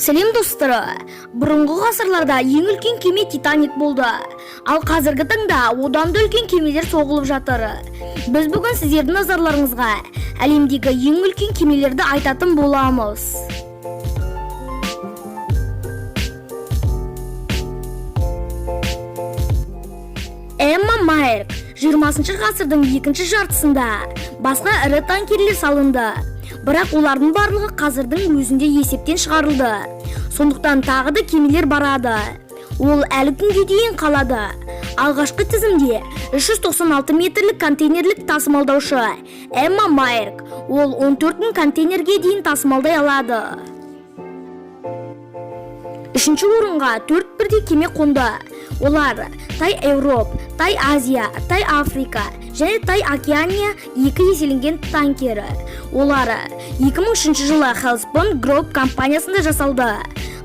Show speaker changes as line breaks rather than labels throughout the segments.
Сәлем достары, бұрынғы ғасырларда ең үлкен кеме Титаник болды. Ал қазіргі таңда одан да үлкен кемелер соғылып жатыр. Біз бүгін сіздердің назарларыңызға әлемдегі ең үлкен кемелерді айтатын боламыз. Мәліметтер 20 ғасырдың екінші жартысында басқа ірі танкерлер салынды. Бірақ олардың барлығы қазірдің өзінде есептен шығарылды. Сондықтан тағы да кемелер барады. Ол әлі күнге дейін қалады. Алғашқы тізімде 396 метрлік контейнерлік тасымалдаушы Мәліметтер. Ол 14 мың контейнерге дейін тасымалдай алады. Үшінші орынға 4 бірдей кеме қонды. Олар Тай Еуроп, Тай Азия, Тай Африка және Тай Океания 2 еселенген танкері. Олар 2003 жылы Хелспон Гроуп компаниясында жасалды.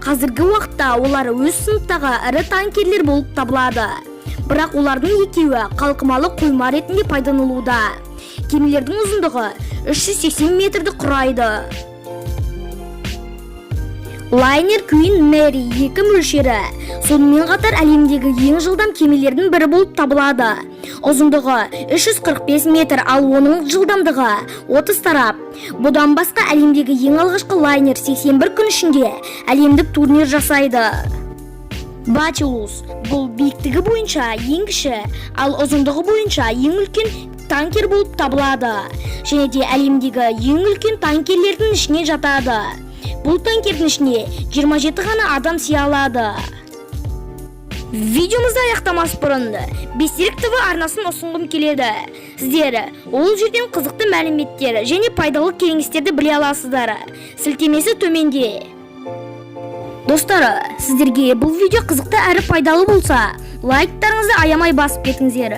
Қазіргі уақытта олар өз сыныптағы ірі танкерлер болып табылады. Бірақ олардың екеуі қалқымалы қойма ретінде пайдаланылуда. Кемелердің ұзындығы 380 метрді құрайды. Лайнер Queen Mary 2 мөлшері сонымен қатар әлемдегі ең жылдам кемелердің бірі болып табылады. Ұзындығы 345 метр, ал оның жылдамдығы 30 тарап. Бұдан басқа әлемдегі ең алғашқы лайнер 81 күн ішінде әлемдік турнир жасайды. Батилус бұл биіктігі бойынша ең кіші, ал ұзындығы бойынша ең үлкен танкер болып табылады. Және де әлемдегі ең үлкен танкерлердің ішіне жатады. Бұл танкердің ішіне 27 ғана адам сыя алады. Видеомызды аяқтамас бұрын Бестерік ТВ арнасын ұсынғым келеді. Сіздер ол жерден қызықты мәліметтер және пайдалы кеңестерді біле аласыздар. Сілтемесі төменде. Достары, сіздерге бұл видео қызықты әрі пайдалы болса, лайктарыңызды аямай басып кетіңіздер.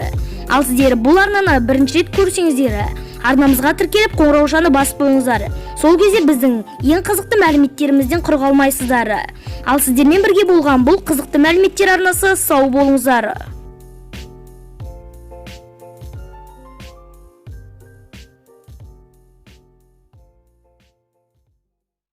Ал сіздер бұл арнаны бірінші рет көрсеңіздер, арнамызға тіркеліп қоңыраушаны басып қойыңыздар. Сол кезде біздің ең қызықты мәліметтерімізден құр қалмайсыздар. Ал сіздермен бірге болған бұл қызықты мәліметтер арнасы сау болыңыздар.